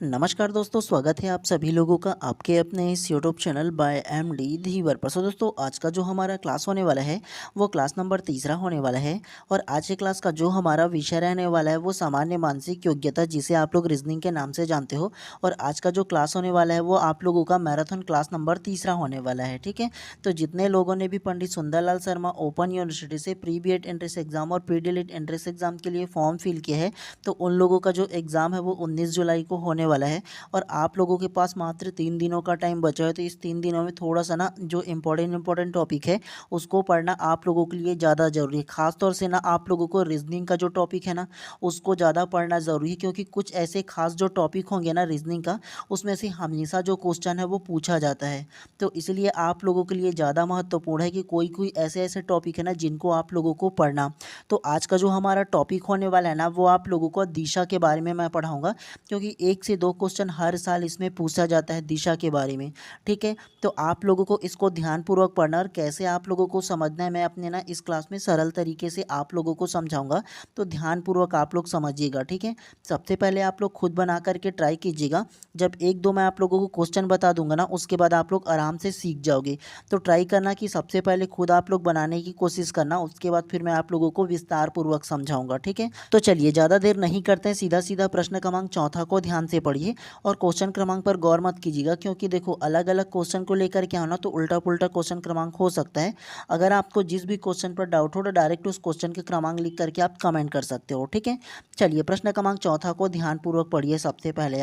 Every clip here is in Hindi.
नमस्कार दोस्तों, स्वागत है आप सभी लोगों का आपके अपने इस यूट्यूब चैनल बाय एमडी धीवर पर। सो दोस्तों, आज का जो हमारा क्लास होने वाला है वो क्लास नंबर तीसरा होने वाला है। और आज के क्लास का जो हमारा विषय रहने वाला है वो सामान्य मानसिक योग्यता, जिसे आप लोग रीजनिंग के नाम से जानते हो। और आज का जो क्लास होने वाला है वो आप लोगों का मैराथन क्लास नंबर तीसरा होने वाला है। ठीक है, तो जितने लोगों ने भी पंडित सुंदरलाल शर्मा ओपन यूनिवर्सिटी से pre B Ed entrance exam और प्री डी एंट्रेंस एग्जाम के लिए फॉर्म फिल किया है, तो उन लोगों का जो एग्ज़ाम है वो 19 जुलाई को होने वाला है। और आप लोगों के पास मात्र 3 दिनों का टाइम बचा है, तो इस 3 दिनों में थोड़ा सा ना जो इम्पोर्टेंट टॉपिक है उसको पढ़ना आप लोगों के लिए ज़्यादा ज़रूरी है। ख़ास तौर से ना आप लोगों को रीजनिंग का जो टॉपिक है ना उसको ज़्यादा पढ़ना ज़रूरी है, क्योंकि कुछ ऐसे खास जो टॉपिक होंगे ना रीजनिंग का, उसमें से हमेशा जो क्वेश्चन है वो पूछा जाता है। तो इसलिए आप लोगों के लिए ज़्यादा महत्वपूर्ण है कि कोई कोई ऐसे ऐसे टॉपिक है ना जिनको आप लोगों को पढ़ना। तो आज का जो हमारा टॉपिक होने वाला है ना वो आप लोगों को दिशा के बारे में मैं पढ़ाऊँगा, क्योंकि 1 से 2 क्वेश्चन हर साल इसमें पूछा जाता है दिशा के बारे में। ठीक है, तो आप लोगों को इसको ध्यानपूर्वक पढ़ना, और कैसे आप लोगों को समझना है मैं अपने ना इस क्लास में सरल तरीके से आप लोगों को समझाऊंगा। तो ध्यानपूर्वक आप लोग समझिएगा। ठीक है, सबसे पहले आप लोग खुद बना करके ट्राई कीजिएगा। जब 1-2 मैं आप लोगों को क्वेश्चन बता दूंगा ना उसके बाद आप लोग आराम से सीख जाओगे। तो ट्राई करना कि सबसे पहले खुद आप लोग बनाने की कोशिश करना, उसके बाद फिर मैं आप लोगों को विस्तार पूर्वक समझाऊंगा। ठीक है, तो चलिए ज़्यादा देर नहीं करते हैं, सीधा सीधा प्रश्न क्रमांक चौथा को ध्यान से पढ़िए। और क्वेश्चन क्रमांक पर गौर मत कीजिएगा, क्योंकि देखो अलग अलग क्वेश्चन को लेकर क्या होना, तो उल्टा पुल्टा क्वेश्चन क्रमांक हो सकता है। अगर आपको जिस भी क्वेश्चन पर डाउट हो तो डायरेक्ट उस क्वेश्चन के क्रमांक लिख करके आप कमेंट कर सकते हो। ठीक है, चलिए प्रश्न क्रमांक चौथा को ध्यानपूर्वक पढ़िए। सबसे पहले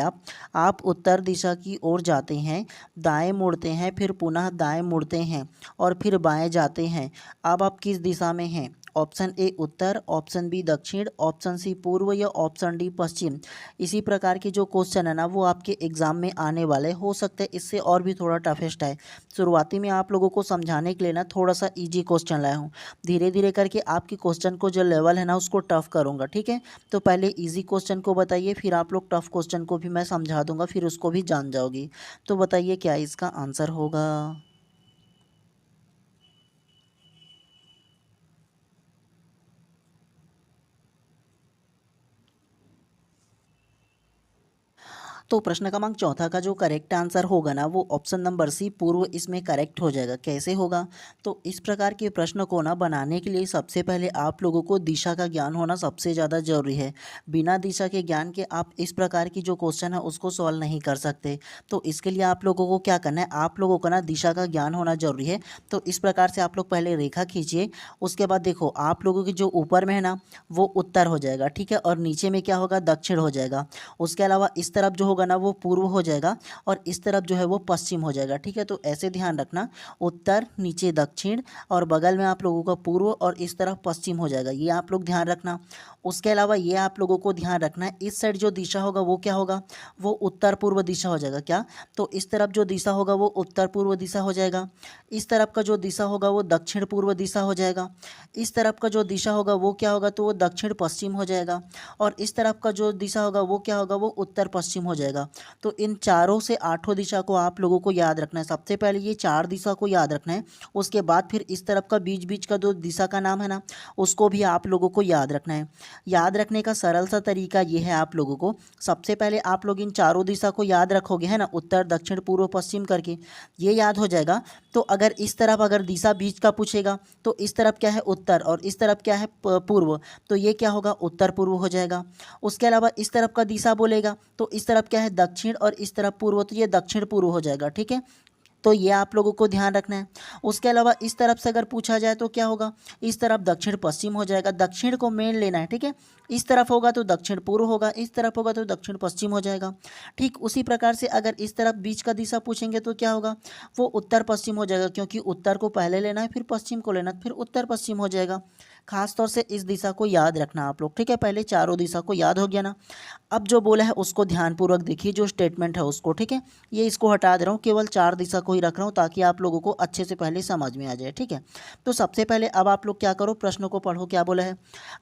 आप उत्तर दिशा की ओर जाते हैं, दाएं मुड़ते हैं, फिर पुनः दाएं मुड़ते हैं और फिर बाएं जाते हैं। अब आप किस दिशा में हैं? ऑप्शन ए उत्तर, ऑप्शन बी दक्षिण, ऑप्शन सी पूर्व या ऑप्शन डी पश्चिम। इसी प्रकार के जो क्वेश्चन है ना वो आपके एग्जाम में आने वाले हो सकते हैं, इससे और भी थोड़ा टफेस्ट है। शुरुआती में आप लोगों को समझाने के लिए ना थोड़ा सा इजी क्वेश्चन लाया हूँ, धीरे धीरे करके आपके क्वेश्चन को जो लेवल है ना उसको टफ करूँगा। ठीक है, तो पहले इजी क्वेश्चन को बताइए, फिर आप लोग टफ क्वेश्चन को भी मैं समझा दूंगा, फिर उसको भी जान जाओगी। तो बताइए क्या इसका आंसर होगा? तो प्रश्न क्रमांक चौथा का जो करेक्ट आंसर होगा ना वो ऑप्शन नंबर सी पूर्व इसमें करेक्ट हो जाएगा। कैसे होगा? तो इस प्रकार के प्रश्न को ना बनाने के लिए सबसे पहले आप लोगों को दिशा का ज्ञान होना सबसे ज़्यादा जरूरी है। बिना दिशा के ज्ञान के आप इस प्रकार की जो क्वेश्चन है उसको सॉल्व नहीं कर सकते। तो इसके लिए आप लोगों को क्या करना है, आप लोगों को ना दिशा का ज्ञान होना जरूरी है। तो इस प्रकार से आप लोग पहले रेखा खींचिए। उसके बाद देखो आप लोगों के जो ऊपर में है ना वो उत्तर हो जाएगा। ठीक है, और नीचे में क्या होगा, दक्षिण हो जाएगा। उसके अलावा इस तरफ जो होगा ना वो पूर्व हो जाएगा, और इस तरफ जो है वो पश्चिम हो जाएगा। ठीक है, तो ऐसे ध्यान रखना, उत्तर नीचे दक्षिण और बगल में आप लोगों का पूर्व और इस तरफ पश्चिम हो जाएगा, ये आप लोग ध्यान रखना। उसके अलावा ये आप लोगों को ध्यान रखना है, इस साइड जो दिशा होगा वो क्या होगा, वो उत्तर पूर्व दिशा हो जाएगा। क्या? तो इस तरफ जो दिशा होगा वो उत्तर पूर्व दिशा हो जाएगा। इस तरफ का जो दिशा होगा वो दक्षिण पूर्व दिशा हो जाएगा। इस तरफ का जो दिशा होगा वो क्या होगा, तो वो दक्षिण पश्चिम हो जाएगा। और इस तरफ का जो दिशा होगा वो क्या होगा, वो उत्तर पश्चिम हो जाएगा। तो इन चारों से आठों दिशा को आप लोगों को याद रखना है। सबसे पहले ये 4 दिशा को याद रखना है, उसके बाद फिर इस तरफ का बीच बीच का जो दिशा का नाम है ना उसको भी आप लोगों को याद रखना है। याद रखने का सरल सा तरीका ये है, आप लोगों को सबसे पहले आप लोग इन चारों दिशा को याद रखोगे है ना, उत्तर दक्षिण पूर्व पश्चिम करके, ये याद हो जाएगा। तो अगर इस तरफ अगर दिशा बीच का पूछेगा तो इस तरफ क्या है, उत्तर, और इस तरफ क्या है, पूर्व, तो ये क्या होगा, उत्तर पूर्व हो जाएगा। उसके अलावा इस तरफ का दिशा बोलेगा तो इस तरफ क्या है, दक्षिण, और इस तरफ पूर्व, तो ये दक्षिण पूर्व हो जाएगा। ठीक है, तो ये आप लोगों को ध्यान रखना है। उसके अलावा इस तरफ से अगर पूछा जाए तो क्या होगा, इस तरफ दक्षिण पश्चिम हो जाएगा, दक्षिण को मेन लेना है। ठीक है, इस तरफ होगा तो दक्षिण पूर्व होगा, इस तरफ होगा तो दक्षिण पश्चिम हो जाएगा। ठीक उसी प्रकार से अगर इस तरफ बीच का दिशा पूछेंगे तो क्या होगा, वो उत्तर पश्चिम हो जाएगा, क्योंकि उत्तर को पहले लेना है, फिर पश्चिम को लेना है, फिर उत्तर पश्चिम हो जाएगा। खास तौर से इस दिशा को याद रखना आप लोग। ठीक है, पहले चारों दिशा को याद हो गया ना। अब जो बोला है उसको ध्यानपूर्वक देखिए, जो स्टेटमेंट है उसको। ठीक है, ये इसको हटा दे रहा हूँ, केवल 4 दिशा को ही रख रहा हूँ ताकि आप लोगों को अच्छे से पहले समझ में आ जाए। ठीक है, तो सबसे पहले अब आप लोग क्या करो, प्रश्न को पढ़ो। क्या बोला है,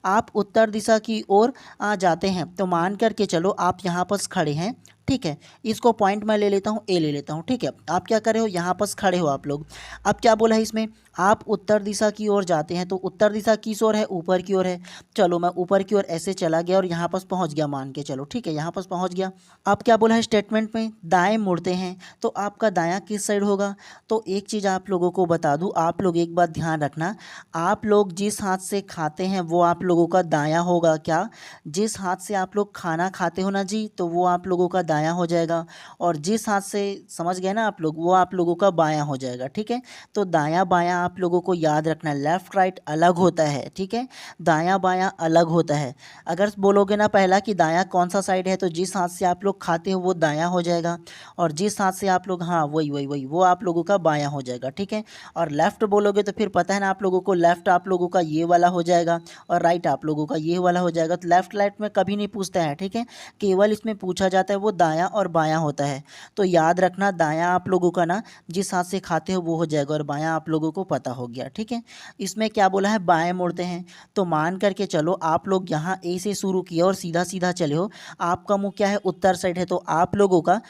आप उत्तर दिशा की ओर जाते हैं, तो मान करके चलो आप यहाँ पर खड़े हैं। ठीक है। इसको पॉइंट मैं ले लेता हूँ, ए ले लेता हूँ, ठीक है। आप क्या कर रहे हो, यहाँ पर खड़े हो आप लोग। अब क्या बोला है इसमें, आप उत्तर दिशा की ओर जाते हैं, तो उत्तर दिशा किस ओर है, ऊपर की ओर है। चलो मैं ऊपर की ओर ऐसे चला गया और यहाँ पास पहुँच गया, मान के चलो, ठीक है, यहाँ पास पहुँच गया। अब क्या बोला है स्टेटमेंट में, दाएं मुड़ते हैं, तो आपका दायां किस साइड होगा। तो एक चीज़ आप लोगों को बता दूं, आप लोग एक बात ध्यान रखना, आप लोग जिस हाथ से खाते हैं वो आप लोगों का दायां होगा। क्या, जिस हाथ से आप लोग खाना खाते हो ना जी, तो वो आप लोगों का दायां हो जाएगा। और जिस हाथ से, समझ गए ना आप लोग, वो आप लोगों का बायां हो जाएगा, ठीक है। तो दायां बायां आप लोगों को याद रखना है, लेफ्ट राइट अलग होता है, ठीक है, दायां बायां अलग होता है। अगर बोलोगे ना पहला कि दायां कौन सा साइड है, तो जिस हाथ से आप लोग खाते हो वो दायां हो जाएगा, और जिस हाथ से आप लोग, हाँ वही वही वही, वो आप लोगों का बायां हो जाएगा, ठीक है। और लेफ्ट बोलोगे तो फिर पता है ना आप लोगों को, लेफ्ट आप लोगों का ये वाला हो जाएगा और राइट आप लोगों का ये वाला हो जाएगा। तो लेफ्ट राइट में कभी नहीं पूछता है, ठीक है, केवल इसमें पूछा जाता है वो दायां और बायां होता है। तो याद रखना, दायां आप लोगों का ना जिस हाथ से खाते हो वो हो जाएगा, और बायां आप लोगों को पता हो गया, ठीक है। इसमें क्या बोला है, बाएं मुड़ते हैं, तो मान करके चलो आप लोग यहाँ ए से शुरू किए और सीधा सीधा चले हो। आपका मुंह क्या है, उत्तर साइड है, तो आप लोगों का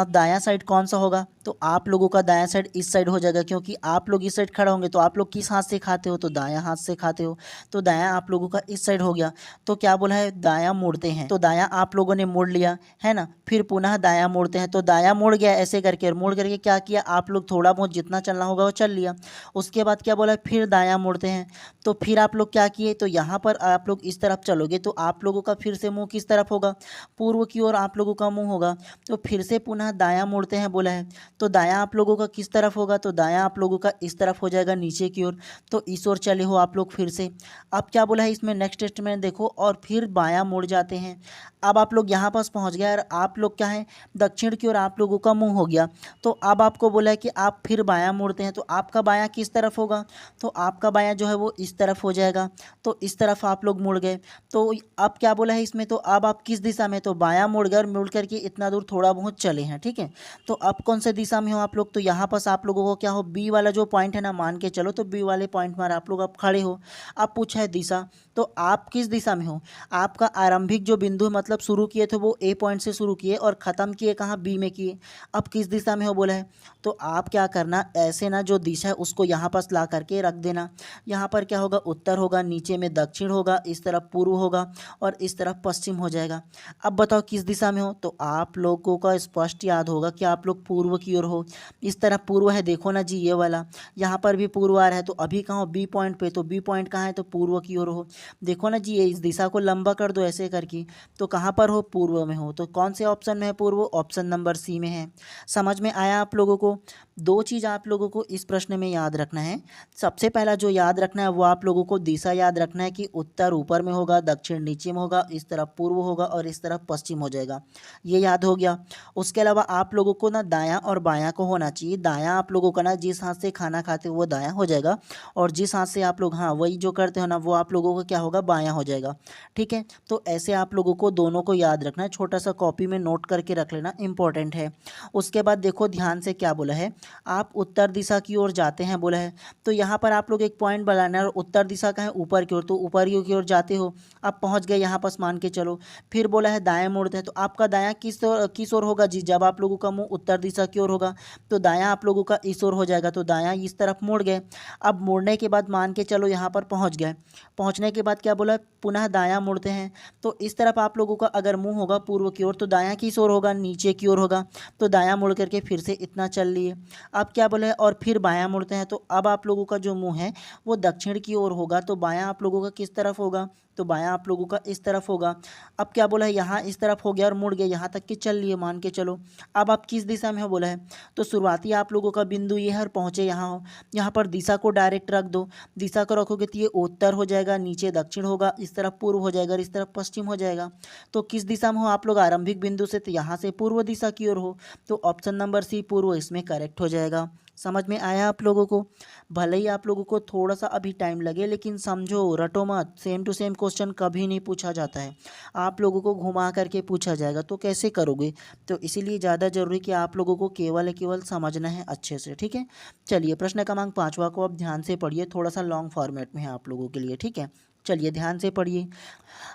दायां साइड कौन सा होगा, तो आप लोगों का दायां साइड इस साइड हो जाएगा, क्योंकि आप लोग इस साइड खड़ा होंगे। तो आप लोग किस हाथ से खाते हो, तो दायां हाथ से खाते हो, तो दायां आप लोगों का इस साइड हो गया। तो क्या बोला है, दायां मुड़ते हैं, तो दायां आप लोगों ने मोड़ लिया है ना, फिर पुनः दायां मुड़ते हैं, तो दायां मुड़ गया ऐसे करके, और मुड़ करके क्या किया, आप लोग थोड़ा बहुत जितना चलना होगा वो चल लिया। उसके बाद क्या बोला है, फिर दायां मुड़ते हैं, तो फिर आप लोग क्या किए, तो यहाँ पर आप लोग इस तरफ चलोगे, तो आप लोगों का फिर से मुंह किस तरफ होगा, पूर्व की ओर आप लोगों का मुंह होगा। तो फिर से पुनः दायां मुड़ते हैं बोला है, तो दायां आप लोगों का किस तरफ होगा, तो दायां आप लोगों का इस तरफ हो जाएगा, नीचे की ओर। तो इस ओर चले हो आप लोग फिर से। अब क्या बोला है इसमें, नेक्स्ट स्टेटमेंट देखो, और फिर बायां मुड़ जाते हैं। अब आप लोग यहाँ पास पहुँच गए और आप लोग क्या है, दक्षिण की ओर आप लोगों का मुंह हो गया। तो अब आपको बोला है कि आप फिर बायां मुड़ते हैं, तो आपका बायां किस तरफ होगा, तो आपका बायां जो है वो इस तरफ हो जाएगा। तो इस तरफ आप लोग मुड़ गए। तो अब क्या बोला है इसमें, तो अब आप किस दिशा में, तो बायां मुड़ गए और मुड़ करके इतना दूर थोड़ा बहुत चले हैं, ठीक है। तो अब कौन से दिशा में हो आप लोग, तो यहाँ पास आप लोगों को क्या हो, बी वाला जो पॉइंट है ना, मान के चलो, तो बी वाले पॉइंट पर आप लोग अब खड़े हो। अब पूछा है दिशा, तो आप किस दिशा में हो, आपका आरंभिक जो बिंदु मतलब शुरू किए थे वो ए पॉइंट से शुरू किए और ख़त्म किए कहाँ, बी में किए। अब किस दिशा में हो बोला है, तो आप क्या करना, ऐसे ना जो दिशा है उसको यहाँ पास ला करके रख देना। यहाँ पर क्या होगा, उत्तर होगा, नीचे में दक्षिण होगा, इस तरफ पूर्व होगा और इस तरफ पश्चिम हो जाएगा। अब बताओ किस दिशा में हो, तो आप लोगों का स्पष्ट याद होगा कि आप लोग पूर्व की ओर हो। इस तरफ पूर्व है, देखो ना जी ये वाला, यहाँ पर भी पूर्व आ रहा है, तो अभी कहाँ हो, बी पॉइंट पे, तो बी पॉइंट कहाँ है, तो पूर्व की ओर हो। देखो ना जी, ये इस दिशा को लंबा कर दो ऐसे करके, तो कहाँ पर हो, पूर्व में हो। तो कौन से ऑप्शन में है पूर्व, ऑप्शन नंबर सी में है। समझ में आया आप लोगों को। दो चीज़ आप लोगों को इस प्रश्न में याद रखना है। सबसे पहला जो याद रखना है वो आप लोगों को दिशा याद रखना है कि उत्तर ऊपर में होगा, दक्षिण नीचे में होगा, इस तरफ पूर्व होगा और इस तरफ पश्चिम हो जाएगा, ये याद हो गया। उसके अलावा आप लोगों को ना दायां और बायां को होना चाहिए। दायां आप लोगों का ना जिस हाथ से खाना खाते हो वो दायां हो जाएगा, और जिस हाथ से आप लोग, हाँ वही जो करते हो ना, वो आप लोगों को क्या होगा, बायां हो जाएगा, ठीक है। तो ऐसे आप लोगों को दोनों को याद रखना है, छोटा सा कॉपी में नोट करके रख लेना, इंपॉर्टेंट है। उसके बाद देखो ध्यान से क्या बोला है, आप उत्तर दिशा की ओर जाते हैं बोला है, तो यहाँ पर आप लोग एक पॉइंट बनाना है, और उत्तर दिशा का है ऊपर की ओर, तो ऊपर की ओर जाते हो। आप पहुँच गए यहाँ पास मान के चलो। फिर बोला है दाएं मुड़ते हैं, तो आपका दायां किस ओर होगा जी, जब आप लोगों का मुंह उत्तर दिशा की ओर होगा तो दायां आप लोगों का इस ओर हो जाएगा, तो दायां इस तरफ मुड़ गए। अब मुड़ने के बाद मान के चलो यहाँ पर पहुँच गए। पहुँचने के बाद क्या बोला, पुनः दायां मुड़ते हैं, तो इस तरफ आप लोगों का अगर मुंह होगा पूर्व की ओर, तो दायां किस ओर होगा, नीचे की ओर होगा। तो दायां मुड़ करके फिर से इतना चल लिए। अब क्या बोले, और फिर बायां मुड़ते हैं, तो अब आप लोगों का जो मुंह है वो दक्षिण की ओर होगा, तो बायां आप लोगों का किस तरफ होगा, तो बायां आप लोगों का इस तरफ होगा। अब क्या बोला है, यहाँ इस तरफ हो गया और मुड़ गया, यहाँ तक कि चल लिए मान के चलो। अब आप किस दिशा में हो बोला है, तो शुरुआती आप लोगों का बिंदु ये है और पहुँचे यहाँ हो। यहाँ पर दिशा को डायरेक्ट रख दो, दिशा को रखोगे तो ये उत्तर हो जाएगा, नीचे दक्षिण होगा, इस तरफ पूर्व हो जाएगा और इस तरफ पश्चिम हो जाएगा। तो किस दिशा में हो आप लोग, आरंभिक बिंदु से, तो यहाँ से पूर्व दिशा की ओर हो, तो ऑप्शन नंबर सी पूर्व इसमें करेक्ट हो जाएगा। समझ में आया आप लोगों को। भले ही आप लोगों को थोड़ा सा अभी टाइम लगे, लेकिन समझो, रटो मत, सेम टू सेम क्वेश्चन कभी नहीं पूछा जाता है, आप लोगों को घुमा करके पूछा जाएगा, तो कैसे करोगे। तो इसीलिए ज़्यादा जरूरी कि आप लोगों को केवल समझना है अच्छे से, ठीक है। चलिए प्रश्न क्रमांक 5वां को अब ध्यान से पढ़िए, थोड़ा सा लॉन्ग फॉर्मेट में है आप लोगों के लिए, ठीक है। चलिए ध्यान से पढ़िए।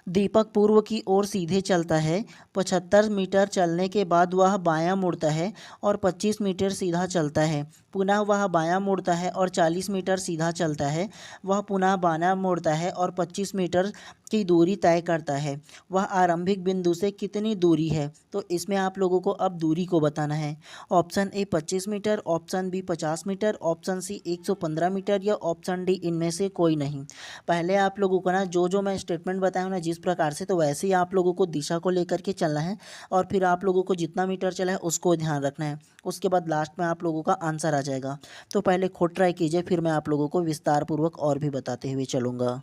दीपक पूर्व की ओर सीधे चलता है। 75 मीटर चलने के बाद वह बायां मुड़ता है और 25 मीटर सीधा चलता है। पुनः वह बायां मुड़ता है और 40 मीटर सीधा चलता है। वह पुनः बायां मुड़ता है और 25 मीटर की दूरी तय करता है। वह आरंभिक बिंदु से कितनी दूरी है? तो इसमें आप लोगों को अब दूरी को बताना है। Option A 25 metre, option B 50 metre, option C 115 metre या ऑप्शन डी इनमें से कोई नहीं। पहले आप लोगों को ना जो मैं स्टेटमेंट बताया हूँ ना जिस प्रकार से, तो वैसे ही आप लोगों को दिशा को लेकर के चलना है और फिर आप लोगों को जितना मीटर चला है उसको ध्यान रखना है। उसके बाद लास्ट में आप लोगों का आंसर आ जाएगा। तो पहले खुद ट्राई कीजिए, फिर मैं आप लोगों को विस्तार पूर्वक और भी बताते हुए चलूँगा।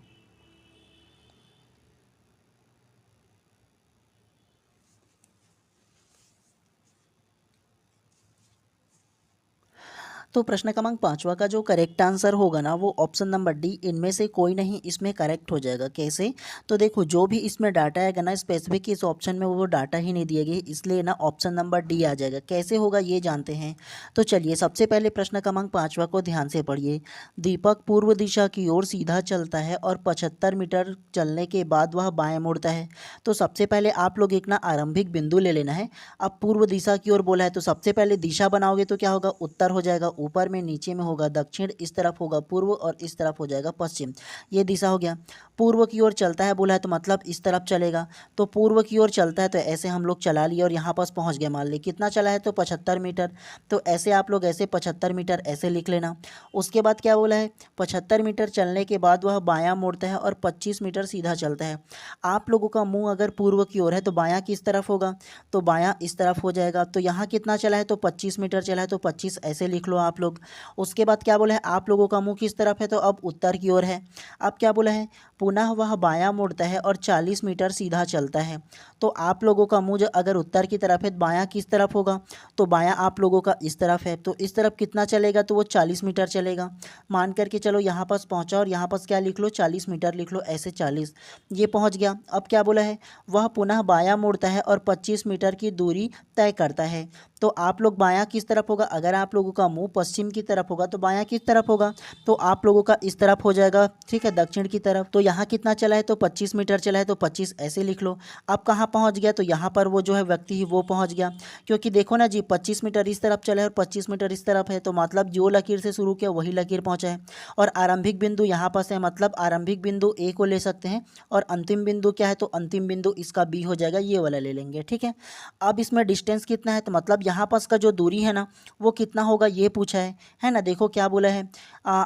तो प्रश्न क्रमांक 5वां का जो करेक्ट आंसर होगा ना वो ऑप्शन नंबर डी इनमें से कोई नहीं इसमें करेक्ट हो जाएगा। कैसे? तो देखो जो भी इसमें डाटा आएगा ना स्पेसिफिक इस ऑप्शन में वो डाटा ही नहीं दिए गए, इसलिए ना ऑप्शन नंबर डी आ जाएगा। कैसे होगा ये जानते हैं। तो चलिए सबसे पहले प्रश्न क्रमांक 5वां को ध्यान से पढ़िए। दीपक पूर्व दिशा की ओर सीधा चलता है और 75 मीटर चलने के बाद वह बाएं मुड़ता है। तो सबसे पहले आप लोग एक ना आरंभिक बिंदु ले लेना है। अब पूर्व दिशा की ओर बोला है तो सबसे पहले दिशा बनाओगे तो क्या होगा, उत्तर हो जाएगा। ऊपर में नीचे में होगा दक्षिण, इस तरफ होगा पूर्व और इस तरफ हो जाएगा पश्चिम। ये दिशा हो गया। पूर्व की ओर चलता है बोला है तो मतलब इस तरफ चलेगा। तो पूर्व की ओर चलता है तो ऐसे हम लोग चला लिए और यहाँ पास पहुँच गए। मान ली कितना चला है तो 75 मीटर। तो ऐसे आप लोग ऐसे 75 मीटर ऐसे लिख लेना। उसके बाद क्या बोला है, 75 मीटर चलने के बाद वह बायां मोड़ता है और 25 मीटर सीधा चलता है। आप लोगों का मुंह अगर पूर्व की ओर है तो बायां किस तरफ होगा, तो बायां इस तरफ हो जाएगा। तो यहाँ कितना चला है तो 25 मीटर चला है, तो 25 ऐसे लिख लो आप लोग। उसके बाद क्या बोला है, आप लोगों का मुंह किस तरफ है, तो अब उत्तर की ओर है। अब क्या बोला है, पुनः वह बायां मुड़ता है और 40 मीटर सीधा चलता है। तो आप लोगों का मुंह जो अगर उत्तर की तरफ है तो बायां किस तरफ होगा, तो बायां आप लोगों का इस तरफ है। तो इस तरफ कितना चलेगा, तो वो 40 मीटर चलेगा। मान करके चलो यहाँ पास पहुँचा और यहाँ पास क्या लिख लो, 40 मीटर लिख लो, ऐसे 40 ये पहुँच गया। अब क्या बोला है, वह पुनः बायां मुड़ता है और 25 मीटर की दूरी तय करता है। तो आप लोग बायां किस तरफ होगा, अगर आप लोगों का मुंह पश्चिम की तरफ होगा तो बायां किस तरफ होगा, तो आप लोगों का इस तरफ हो जाएगा। ठीक है, दक्षिण की तरफ। तो यहाँ कितना चला है, तो 25 मीटर चला है, तो 25 ऐसे लिख लो। अब कहाँ पहुँच गया, तो यहाँ पर वो जो है व्यक्ति ही वो पहुँच गया। क्योंकि देखो ना जी 25 मीटर इस तरफ चला है और 25 मीटर इस तरफ है, तो मतलब जो लकीर से शुरू किया वही लकीर पहुँचा है। और आरंभिक बिंदु यहाँ पास है, मतलब आरंभिक बिंदु ए को ले सकते हैं और अंतिम बिंदु क्या है, तो अंतिम बिंदु इसका बी हो जाएगा, ये वाला ले लेंगे। ठीक है, अब इसमें डिस्टेंस कितना है, तो मतलब यहाँ पास का जो दूरी है ना वो कितना होगा ये पूछा है ना। देखो क्या बोला है,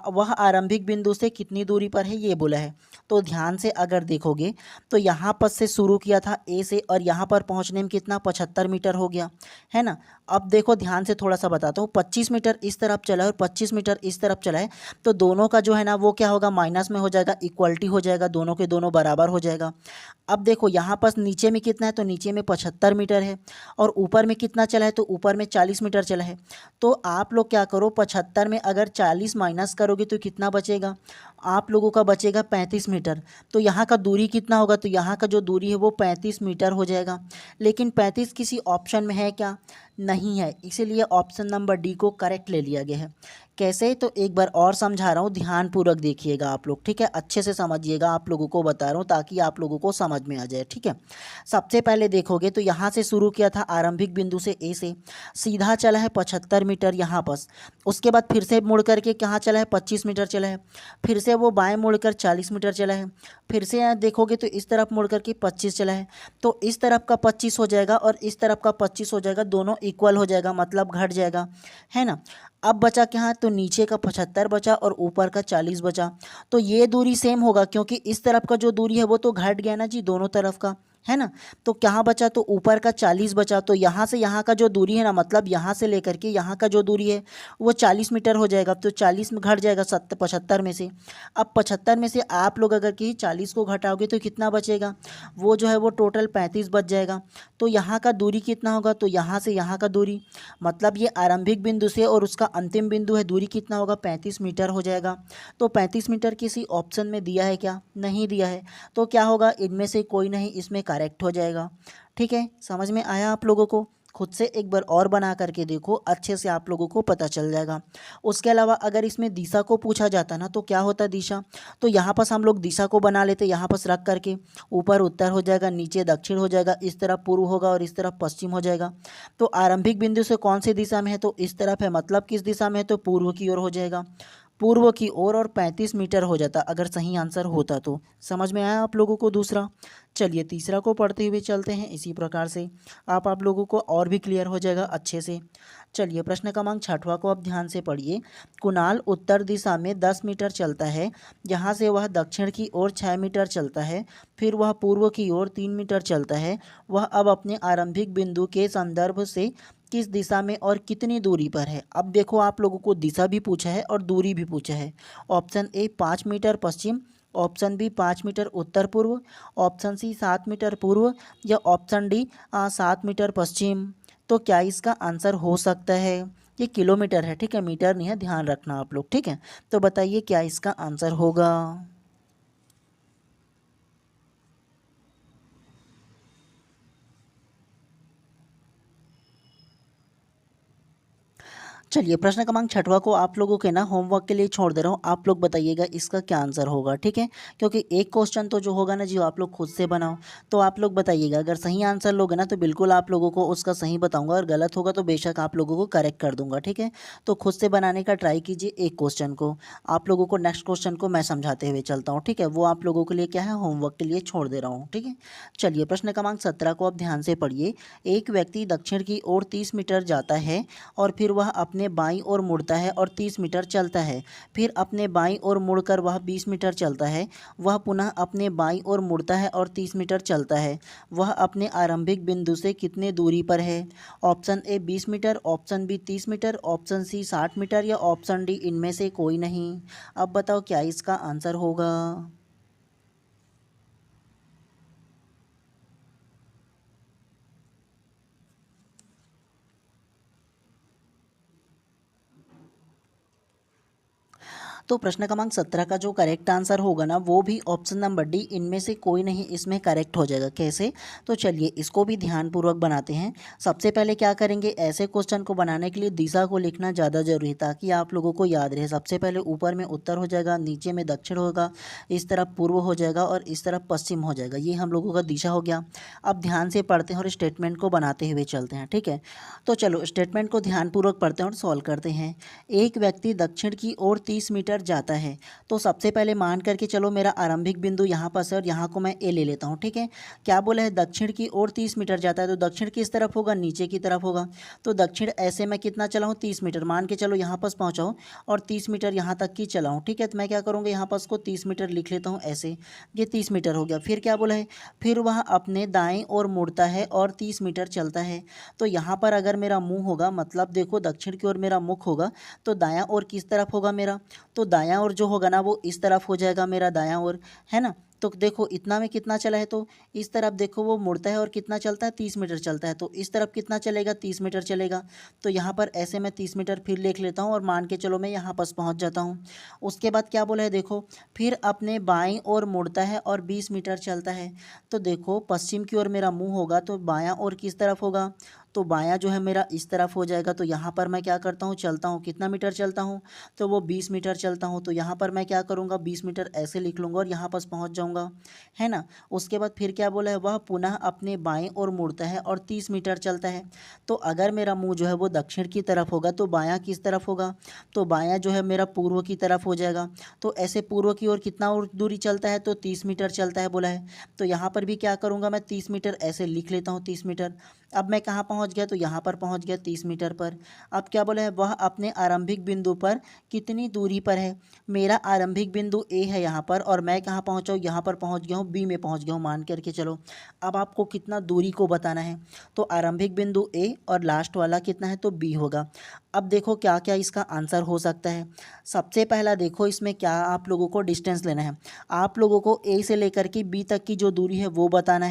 वह आरंभिक बिंदु से कितनी दूरी पर है ये बोला है। तो ध्यान से अगर देखोगे तो यहाँ पर से शुरू किया था ए से और यहाँ पर पहुँचने में कितना 75 मीटर हो गया है ना। अब देखो ध्यान से थोड़ा सा बताता हूँ, 25 मीटर इस तरफ चला है और 25 मीटर इस तरफ चला है, तो दोनों का जो है ना वो क्या होगा, माइनस में हो जाएगा, इक्वलिटी हो जाएगा, दोनों के दोनों बराबर हो जाएगा। अब देखो यहाँ पास नीचे में कितना है, तो नीचे में 75 मीटर है और ऊपर में कितना चला है, तो ऊपर में 40 मीटर चला है। तो आप लोग क्या करो, 75 में अगर 40 माइनस करोगे तो कितना बचेगा, आप लोगों का बचेगा 35 मीटर। तो यहाँ का दूरी कितना होगा, तो यहाँ का जो दूरी है वो 35 मीटर हो जाएगा। लेकिन 35 किसी ऑप्शन में है क्या, नहीं है, इसीलिए ऑप्शन नंबर डी को करेक्ट ले लिया गया है। कैसे, तो एक बार और समझा रहा हूँ, ध्यानपूर्वक देखिएगा आप लोग। ठीक है, अच्छे से समझिएगा, आप लोगों को बता रहा हूँ ताकि आप लोगों को समझ में आ जाए। ठीक है, सबसे पहले देखोगे तो यहाँ से शुरू किया था आरंभिक बिंदु से ए से, सीधा चला है 75 मीटर यहाँ पास। उसके बाद फिर से मुड़ करके कहाँ चला है, 25 मीटर चला है। फिर से वो बाएं मुड़कर 40 मीटर चला है। फिर से यहाँ देखोगे तो इस तरफ मुड़ करके 25 चला है। तो इस तरफ का 25 हो जाएगा और इस तरफ का 25 हो जाएगा, दोनों इक्वल हो जाएगा, मतलब घट जाएगा, है ना। अब बचा क्या, तो नीचे का 75 बचा और ऊपर का 40 बचा। तो ये दूरी सेम होगा क्योंकि इस तरफ का जो दूरी है वो तो घट गया ना जी, दोनों तरफ का, है ना। तो क्या बचा, तो ऊपर का 40 बचा। तो यहाँ से यहाँ का जो दूरी है ना, मतलब यहाँ से लेकर के यहाँ का जो दूरी है वो 40 मीटर हो जाएगा। तो 40 में घट जाएगा 75 में से। अब 75 में से आप लोग अगर कि 40 को घटाओगे तो कितना बचेगा, वो जो है वो टोटल 35 बच जाएगा। तो यहाँ का दूरी कितना होगा, तो यहाँ से यहाँ का दूरी, मतलब ये आरंभिक बिंदु से और उसका अंतिम बिंदु है, दूरी कितना होगा, 35 मीटर हो जाएगा। तो 35 मीटर किसी ऑप्शन में दिया है क्या, नहीं दिया है। तो क्या होगा, इनमें से कोई नहीं इसमें करेक्ट हो जाएगा। ठीक है, समझ में आया आप लोगों को, खुद से एक बार और बना करके देखो, अच्छे से आप लोगों को पता चल जाएगा। उसके अलावा अगर इसमें दिशा को पूछा जाता ना तो क्या होता है दिशा, तो यहाँ पर हम लोग दिशा को बना लेते, यहाँ पर रख करके ऊपर उत्तर हो जाएगा, नीचे दक्षिण हो जाएगा, इस तरफ पूर्व होगा और इस तरफ पश्चिम हो जाएगा। तो आरंभिक बिंदु से कौन सी दिशा में है, तो इस तरफ है, मतलब किस दिशा में है, तो पूर्व की ओर हो जाएगा, पूर्व की ओर, और 35 मीटर हो जाता अगर सही आंसर होता तो। समझ में आया आप लोगों को दूसरा। चलिए तीसरा को पढ़ते हुए चलते हैं, इसी प्रकार से आप लोगों को और भी क्लियर हो जाएगा अच्छे से। चलिए प्रश्न क्रमांक 6वां को आप ध्यान से पढ़िए। कुणाल उत्तर दिशा में 10 मीटर चलता है, यहाँ से वह दक्षिण की ओर 6 मीटर चलता है, फिर वह पूर्व की ओर 3 मीटर चलता है। वह अब अपने आरंभिक बिंदु के संदर्भ से किस दिशा में और कितनी दूरी पर है। अब देखो आप लोगों को दिशा भी पूछा है और दूरी भी पूछा है। ऑप्शन ए 5 मीटर पश्चिम, ऑप्शन बी 5 मीटर उत्तर पूर्व, ऑप्शन सी 7 मीटर पूर्व, या ऑप्शन डी 7 मीटर पश्चिम। तो क्या इसका आंसर हो सकता है, ये किलोमीटर है, ठीक है, मीटर नहीं है, ध्यान रखना आप लोग, ठीक है। तो बताइए क्या इसका आंसर होगा। चलिए प्रश्न क्रमांक 6वां को आप लोगों के ना होमवर्क के लिए छोड़ दे रहा हूँ, आप लोग बताइएगा इसका क्या आंसर होगा, ठीक है। क्योंकि एक क्वेश्चन तो जो होगा ना जो आप लोग खुद से बनाओ, तो आप लोग बताइएगा, अगर सही आंसर लोगे ना तो बिल्कुल आप लोगों को उसका सही बताऊंगा, और गलत होगा तो बेशक आप लोगों को करेक्ट कर दूंगा, ठीक है। तो खुद से बनाने का ट्राई कीजिए एक क्वेश्चन को, आप लोगों को नेक्स्ट क्वेश्चन को मैं समझाते हुए चलता हूँ, ठीक है। वो आप लोगों के लिए क्या है, होमवर्क के लिए छोड़ दे रहा हूँ, ठीक है। चलिए प्रश्न क्रमांक 17 को आप ध्यान से पढ़िए। एक व्यक्ति दक्षिण की ओर 30 मीटर जाता है और फिर वह अपने बाईं ओर मुड़ता है और 30 मीटर चलता है, फिर अपने बाईं ओर मुड़कर वह 20 मीटर चलता है। वह पुनः अपने बाईं ओर मुड़ता है और 30 मीटर चलता है। वह अपने आरंभिक बिंदु से कितने दूरी पर है। Option A 20 metre, option B 30 metre, option C 60 metre, या ऑप्शन डी इनमें से कोई नहीं। अब बताओ क्या इसका आंसर होगा। तो प्रश्न क्रमांक 17 का जो करेक्ट आंसर होगा ना वो भी ऑप्शन नंबर डी इनमें से कोई नहीं, इसमें करेक्ट हो जाएगा। कैसे, तो चलिए इसको भी ध्यानपूर्वक बनाते हैं। सबसे पहले क्या करेंगे, ऐसे क्वेश्चन को बनाने के लिए दिशा को लिखना ज़्यादा जरूरी है ताकि आप लोगों को याद रहे। सबसे पहले ऊपर में उत्तर हो जाएगा, नीचे में दक्षिण होगा, इस तरफ पूर्व हो जाएगा और इस तरफ पश्चिम हो जाएगा, ये हम लोगों का दिशा हो गया। अब ध्यान से पढ़ते हैं और स्टेटमेंट को बनाते हुए चलते हैं, ठीक है। तो चलो स्टेटमेंट को ध्यानपूर्वक पढ़ते हैं और सॉल्व करते हैं। एक व्यक्ति दक्षिण की ओर 30 मीटर जाता है, तो सबसे पहले मान करके चलो मेरा आरंभिक बिंदु यहाँ पर है और यहाँ को मैं ए ले लेता हूँ, ठीक है। क्या बोला है, दक्षिण की ओर 30 मीटर जाता है, तो दक्षिण किस तरफ होगा, नीचे की तरफ होगा। तो दक्षिण ऐसे मैं कितना चला हूँ, 30 मीटर, मान के चलो यहाँ पर पहुँचा हूँ और 30 मीटर यहाँ तक की चला हूँ, ठीक है। तो मैं क्या करूँगा, यहाँ पर उसको 30 मीटर लिख लेता हूँ ऐसे, ये 30 मीटर हो गया। फिर क्या बोला है, फिर वह अपने दाएं ओर मुड़ता है और 30 मीटर चलता है। तो यहाँ पर अगर मेरा मुंह होगा, मतलब देखो दक्षिण की ओर मेरा मुख होगा, तो दायां ओर किस तरफ होगा मेरा, तो दायां ओर जो होगा ना वो इस तरफ हो जाएगा मेरा दायां ओर, है ना। तो देखो इतना में कितना चला है, तो इस तरफ देखो वो मुड़ता है और कितना चलता है, 30 मीटर चलता है, तो इस तरफ कितना चलेगा, 30 मीटर चलेगा। तो यहाँ पर ऐसे मैं 30 मीटर फिर लिख लेता हूँ और मान के चलो मैं यहाँ पास पहुँच जाता हूँ। उसके बाद क्या बोला है, देखो फिर अपने बाईं ओर मुड़ता है और 20 मीटर चलता है। तो देखो पश्चिम की ओर मेरा मुंह होगा, तो बायां ओर किस तरफ होगा, तो बायां जो है मेरा इस तरफ हो जाएगा। तो यहाँ पर मैं क्या करता हूँ, चलता हूँ, कितना मीटर चलता हूँ, तो वो 20 मीटर चलता हूँ। तो यहाँ पर मैं क्या करूँगा, 20 मीटर ऐसे लिख लूँगा और यहाँ पास पहुँच जाऊँगा, है ना। उसके बाद फिर क्या बोला है, वह पुनः अपने बाएं ओर मुड़ता है और 30 मीटर चलता है। तो अगर मेरा मुंह जो है वो दक्षिण की तरफ होगा तो बायां किस तरफ होगा, तो बायां जो है मेरा पूर्व की तरफ हो जाएगा। तो ऐसे पूर्व की ओर कितना और दूरी चलता है, तो 30 मीटर चलता है बोला है। तो यहाँ पर भी क्या करूँगा, मैं 30 मीटर ऐसे लिख लेता हूँ, 30 मीटर। अब मैं कहाँ पहुँच गया, तो यहाँ पर पहुँच गया 30 मीटर पर। अब क्या बोला है, वह अपने आरंभिक बिंदु पर कितनी दूरी पर है। मेरा आरंभिक बिंदु ए है यहाँ पर, और मैं कहाँ पहुँचा हूँ, यहाँ पर पहुँच गया हूँ, बी में पहुँच गया हूँ मान करके चलो। अब आपको कितना दूरी को बताना है, तो आरंभिक बिंदु ए और लास्ट वाला कितना है, तो बी होगा। अब देखो क्या क्या इसका आंसर हो सकता है। सबसे पहला देखो इसमें क्या आप लोगों को डिस्टेंस लेना है, आप लोगों को ए से लेकर के बी तक की जो दूरी है वो बताना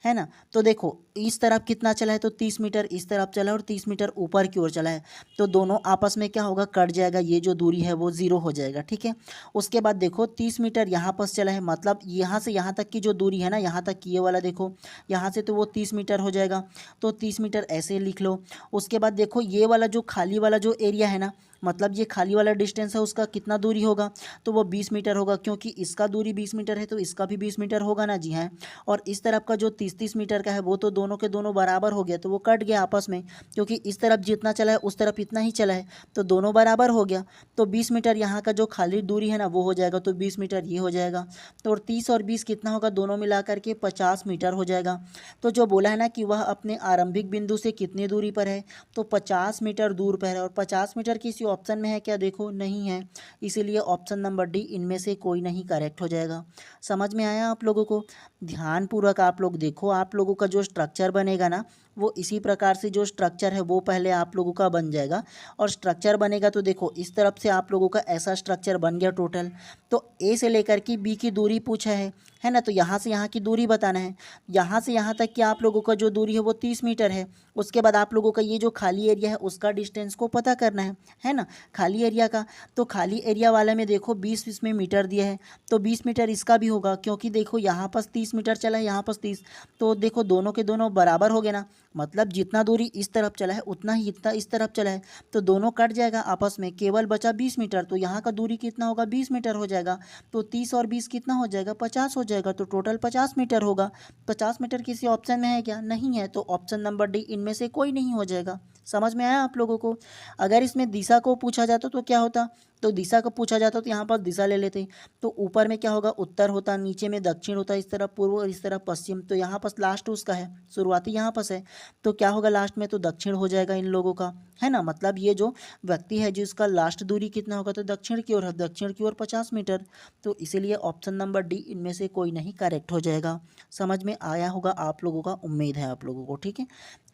है ना। तो देखो इस तरफ कितना चला है, तो 30 मीटर इस तरफ चला है और 30 मीटर ऊपर की ओर चला है, तो दोनों आपस में क्या होगा, कट जाएगा, ये जो दूरी है वो ज़ीरो हो जाएगा, ठीक है। उसके बाद देखो 30 मीटर यहाँ पर चला है, मतलब यहाँ से यहाँ तक की जो दूरी है ना, यहाँ तक की ये वाला देखो, यहाँ से तो वो 30 मीटर हो जाएगा, तो 30 मीटर ऐसे लिख लो। उसके बाद देखो ये वाला जो खाली वाला जो एरिया है ना, मतलब ये खाली वाला डिस्टेंस है, उसका कितना दूरी होगा, तो वो 20 मीटर होगा, क्योंकि इसका दूरी 20 मीटर है तो इसका भी 20 मीटर होगा ना, जी हाँ। और इस तरफ का जो 30-30 मीटर का है वो तो दोनों के दोनों बराबर हो गया, तो वो कट गया आपस में, क्योंकि इस तरफ जितना चला है उस तरफ इतना ही चला है, तो दोनों बराबर हो गया। तो 20 मीटर यहाँ का जो खाली दूरी है ना वो हो जाएगा, तो 20 मीटर ये हो जाएगा, तो और 30 और 20 कितना होगा, दोनों मिलाकर के 50 मीटर हो जाएगा। तो जो बोला है ना कि वह अपने आरंभिक बिंदु से कितनी दूरी पर है, तो 50 मीटर दूर पर है, और 50 मीटर किसी ऑप्शन में है क्या, देखो नहीं है, इसीलिए ऑप्शन नंबर डी इनमें से कोई नहीं करेक्ट हो जाएगा। समझ में आया आप लोगों को? ध्यानपूर्वक आप लोग देखो, आप लोगों का जो स्ट्रक्चर बनेगा ना वो इसी प्रकार से जो स्ट्रक्चर है वो पहले आप लोगों का बन जाएगा, और स्ट्रक्चर बनेगा तो देखो इस तरफ से आप लोगों का ऐसा स्ट्रक्चर बन गया टोटल। तो ए से लेकर के बी की दूरी पूछा है ना, तो यहाँ से यहाँ की दूरी बताना है, यहाँ से यहाँ तक कि आप लोगों का जो दूरी है वो 30 मीटर है। उसके बाद आप लोगों का ये जो खाली एरिया है उसका डिस्टेंस को पता करना है ना, खाली एरिया का। तो खाली एरिया वाले में देखो 20 इसमें मीटर दिया है, तो 20 मीटर इसका भी होगा, क्योंकि देखो यहाँ पास 30 मीटर चला है, यहाँ पास 30, तो देखो दोनों के दोनों बराबर हो गए ना, मतलब जितना दूरी इस तरफ चला है उतना ही इतना इस तरफ चला है, तो दोनों कट जाएगा आपस में, केवल बचा 20 मीटर, तो यहाँ का दूरी कितना होगा, 20 मीटर हो जाएगा, तो 30 और 20 कितना हो जाएगा, 50 हो जाएगा, तो टोटल 50 मीटर होगा। 50 मीटर किसी ऑप्शन में है क्या, नहीं है, तो ऑप्शन नंबर डी इनमें से कोई नहीं हो जाएगा। समझ में आया आप लोगों को? अगर इसमें दिशा को पूछा जाता तो क्या होता, तो दिशा को पूछा जाता तो यहाँ पर दिशा ले लेते, तो ऊपर में क्या होगा, उत्तर होता, नीचे में दक्षिण होता, इस तरफ पूर्व और इस तरफ पश्चिम, तो यहाँ पर लास्ट उसका है, शुरुआती यहाँ पर है, तो क्या होगा लास्ट में, तो दक्षिण हो जाएगा इन लोगों का, है ना। मतलब ये जो व्यक्ति है जिसका लास्ट दूरी कितना होगा, तो दक्षिण की ओर है, दक्षिण की ओर 50 मीटर, तो इसीलिए ऑप्शन नंबर डी इनमें से कोई नहीं करेक्ट हो जाएगा। समझ में आया होगा आप लोगों का, उम्मीद है आप लोगों को, ठीक है।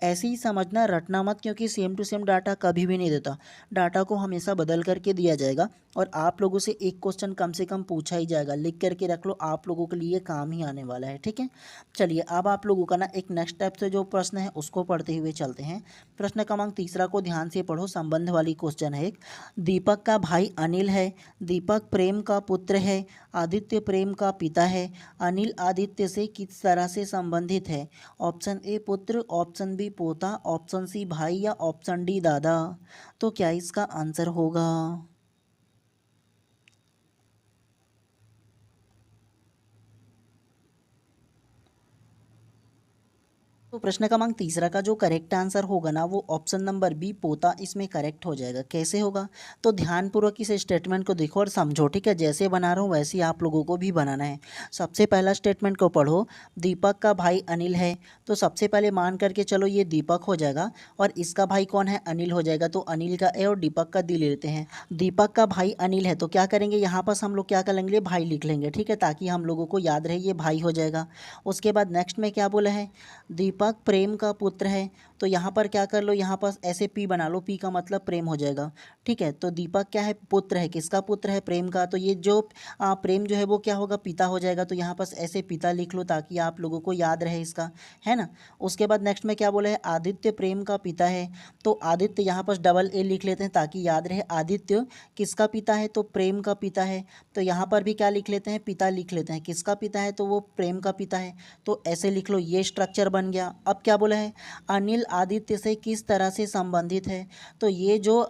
ऐसे ही समझना, रटना मत, क्योंकि सेम टू सेम डाटा कभी भी नहीं देता, डाटा को हमेशा बदल करके दिया जाएगा, और आप लोगों से एक क्वेश्चन कम से कम पूछा ही जाएगा, लिख करके रख लो, आप लोगों के लिए काम ही आने वाला है, ठीक है। चलिए अब आप लोगों का ना एक नेक्स्ट टाइप से जो प्रश्न है उसको पढ़ते हुए चलते हैं। प्रश्न क्रमांक 3 को ध्यान से पढ़ो, संबंध वाली क्वेश्चन है एक। दीपक का भाई अनिल है, दीपक प्रेम का पुत्र है, आदित्य प्रेम का पिता है, अनिल आदित्य से किस तरह से संबंधित है। ऑप्शन ए पुत्र, ऑप्शन बी पोता, ऑप्शन सी भाई, या ऑप्शन डी दादा। तो क्या इसका आंसर होगा? तो प्रश्न क्रमांक 3 का जो करेक्ट आंसर होगा ना वो ऑप्शन नंबर बी पोता इसमें करेक्ट हो जाएगा। कैसे होगा, तो ध्यानपूर्वक इस स्टेटमेंट को देखो और समझो, ठीक है। जैसे बना रहा हूँ वैसे ही आप लोगों को भी बनाना है। सबसे पहला स्टेटमेंट को पढ़ो, दीपक का भाई अनिल है, तो सबसे पहले मान करके चलो ये दीपक हो जाएगा, और इसका भाई कौन है, अनिल हो जाएगा, तो अनिल का ए और दीपक का दी ले लेते हैं। दीपक का भाई अनिल है, तो क्या करेंगे यहाँ पर हम लोग क्या कर लेंगे, भाई लिख लेंगे, ठीक है, ताकि हम लोगों को याद रहे ये भाई हो जाएगा। उसके बाद नेक्स्ट में क्या बोला है, दीपक प्रेम का पुत्र है, तो यहाँ पर क्या कर लो, यहाँ पर ऐसे पी बना लो, पी का मतलब प्रेम हो जाएगा, ठीक है। तो दीपक क्या है, पुत्र है, किसका पुत्र है, प्रेम का, तो ये जो प्रेम जो है वो क्या होगा, पिता हो जाएगा, तो यहाँ पर ऐसे पिता लिख लो ताकि आप लोगों को याद रहे इसका, है ना। उसके बाद नेक्स्ट में क्या बोला है, आदित्य प्रेम का पिता है, तो आदित्य यहाँ पर डबल ए लिख लेते हैं ताकि याद रहे, आदित्य किसका पिता है, तो प्रेम का पिता है, तो यहाँ पर भी क्या लिख लेते हैं, पिता लिख लेते हैं, किसका पिता है, तो वो प्रेम का पिता है, तो ऐसे लिख लो, ये स्ट्रक्चर बन गया। अब क्या बोला है, अनिल आदित्य से किस तरह से संबंधित है, तो ये जो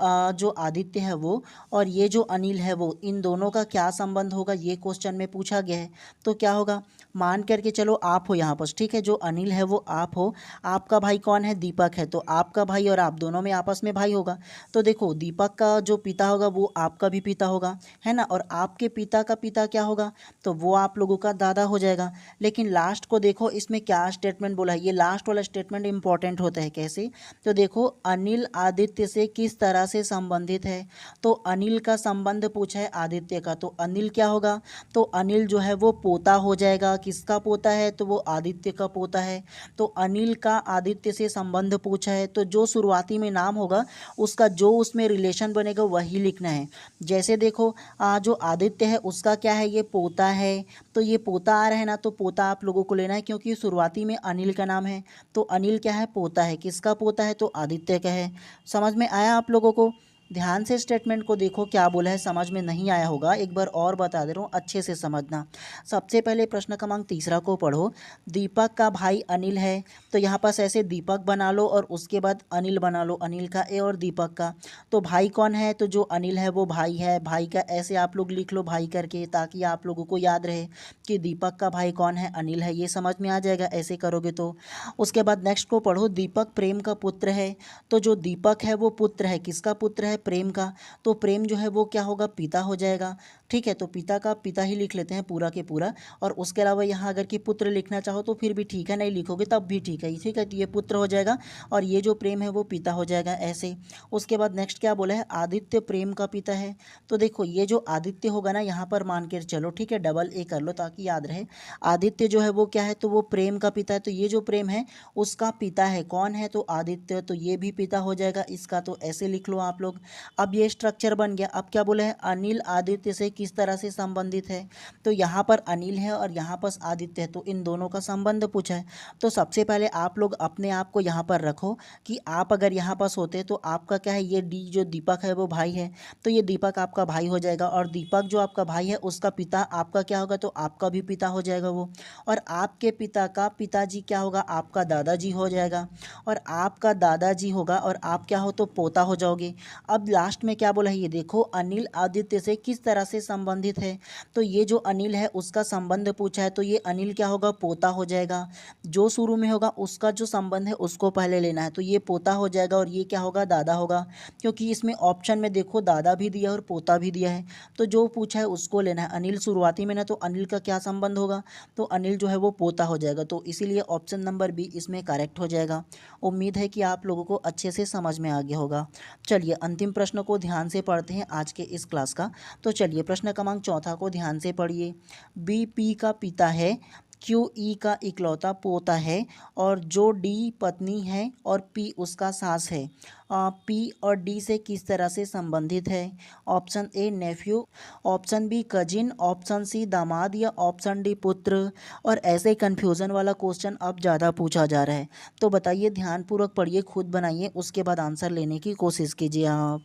आदित्य है वो और ये जो अनिल है वो, इन दोनों का क्या संबंध होगा, ये क्वेश्चन में पूछा गया है। तो क्या होगा, मान करके चलो आप हो यहाँ पर, ठीक है, जो अनिल है वो आप हो, आपका भाई कौन है, दीपक है, तो आपका भाई और आप दोनों में आपस में भाई होगा, तो देखो दीपक का जो पिता होगा वो आपका भी पिता होगा, है ना, और आपके पिता का पिता क्या होगा, तो वो आप लोगों का दादा हो जाएगा। लेकिन लास्ट को देखो, इसमें क्या स्टेटमेंट बोला है, ये लास्ट वाला स्टेटमेंट इंपॉर्टेंट होता है। कैसे? तो देखो अनिल आदित्य से किस तरह से संबंधित है, तो अनिल का संबंध पूछा है आदित्य का, तो अनिल क्या होगा, तो अनिल जो है वो पोता हो जाएगा। किसका पोता है, तो वो आदित्य का पोता है। तो अनिल का आदित्य से संबंध पूछा है, तो जो शुरुआती में नाम होगा उसका जो उसमें रिलेशन बनेगा वही लिखना है। जैसे देखो जो आदित्य है उसका क्या है, ये पोता है, तो ये पोता आ रहा है ना, तो पोता आप लोगों को लेना है क्योंकि शुरुआती में अनिल का नाम है। तो अनिल क्या है, पोता है। किसका पोता है, तो आदित्य का है। समझ में आया आप लोगों को? ध्यान से स्टेटमेंट को देखो क्या बोला है, समझ में नहीं आया होगा एक बार और बता दे रहा हूँ, अच्छे से समझना। सबसे पहले प्रश्न क्रमांक तीसरा को पढ़ो। दीपक का भाई अनिल है, तो यहाँ पास ऐसे दीपक बना लो और उसके बाद अनिल बना लो, अनिल का ए और दीपक का। तो भाई कौन है, तो जो अनिल है वो भाई है। भाई का ऐसे आप लोग लिख लो भाई करके, ताकि आप लोगों को याद रहे कि दीपक का भाई कौन है, अनिल है। ये समझ में आ जाएगा ऐसे करोगे तो। उसके बाद नेक्स्ट को पढ़ो। दीपक प्रेम का पुत्र है, तो जो दीपक है वो पुत्र है। किसका पुत्र है, प्रेम का। तो प्रेम जो है वो क्या होगा, पिता हो जाएगा। ठीक है, तो पिता का पिता ही लिख लेते हैं पूरा के पूरा। और उसके अलावा यहाँ अगर कि पुत्र लिखना चाहो तो फिर भी ठीक है, नहीं लिखोगे तब भी ठीक है। ठीक है, तो ये पुत्र हो जाएगा और ये जो प्रेम है वो पिता हो जाएगा ऐसे। उसके बाद नेक्स्ट क्या बोला है, आदित्य प्रेम का पिता है। तो देखो ये जो आदित्य होगा ना, यहाँ पर मान के चलो, ठीक है, डबल ए कर लो ताकि याद रहे। आदित्य जो है वो क्या है, तो वो प्रेम का पिता है। तो ये जो प्रेम है उसका पिता है, कौन है, तो आदित्य। तो ये भी पिता हो जाएगा इसका, तो ऐसे लिख लो आप लोग। अब ये स्ट्रक्चर बन गया। अब क्या बोला है, अनिल आदित्य से किस तरह से संबंधित है, तो यहाँ पर अनिल है और यहाँ पर आदित्य है, तो इन दोनों का संबंध पूछा है। तो सबसे पहले आप लोग अपने आप को यहाँ पर रखो कि आप अगर यहाँ पास होते तो आपका क्या है, ये डी जो दीपक है वो भाई है, तो ये दीपक आपका भाई हो जाएगा। और दीपक जो आपका भाई है उसका पिता आपका क्या होगा, तो आपका भी पिता हो जाएगा वो। और आपके पिता का पिताजी क्या होगा, आपका दादाजी हो जाएगा। और आपका दादाजी होगा और आप क्या हो, तो पोता हो जाओगे। अब लास्ट में क्या बोला है, ये देखो अनिल आदित्य से किस तरह से संबंधित है। तो ये जो अनिल है उसका संबंध पूछा है, तो ये अनिल क्या होगा, पोता हो जाएगा। जो शुरू में होगा उसका जो संबंध है उसको पहले लेना है, तो ये पोता हो जाएगा और ये क्या होगा, दादा होगा। क्योंकि इसमें ऑप्शन में देखो दादा भी दिया है और पोता भी दिया है, तो जो पूछा है उसको लेना है। अनिल शुरुआती में ना, तो अनिल का क्या संबंध होगा, तो अनिल जो है वो पोता हो जाएगा। तो इसीलिए ऑप्शन नंबर बी इसमें करेक्ट हो जाएगा। उम्मीद है कि आप लोगों को अच्छे से समझ में आ गया होगा। चलिए अंतिम प्रश्न को ध्यान से पढ़ते हैं आज के इस क्लास का। तो चलिए प्रश्न क्रमांक चौथा को ध्यान से पढ़िए। बी पी का पिता है, क्यू ई का इकलौता पोता है, और जो डी पत्नी है और पी उसका सास है। पी और डी से किस तरह से संबंधित है। Option A nephew, option B cousin, option C दामाद, या ऑप्शन डी पुत्र। और ऐसे कन्फ्यूज़न वाला क्वेश्चन अब ज़्यादा पूछा जा रहा है, तो बताइए, ध्यानपूर्वक पढ़िए, खुद बनाइए, उसके बाद आंसर लेने की कोशिश कीजिए आप।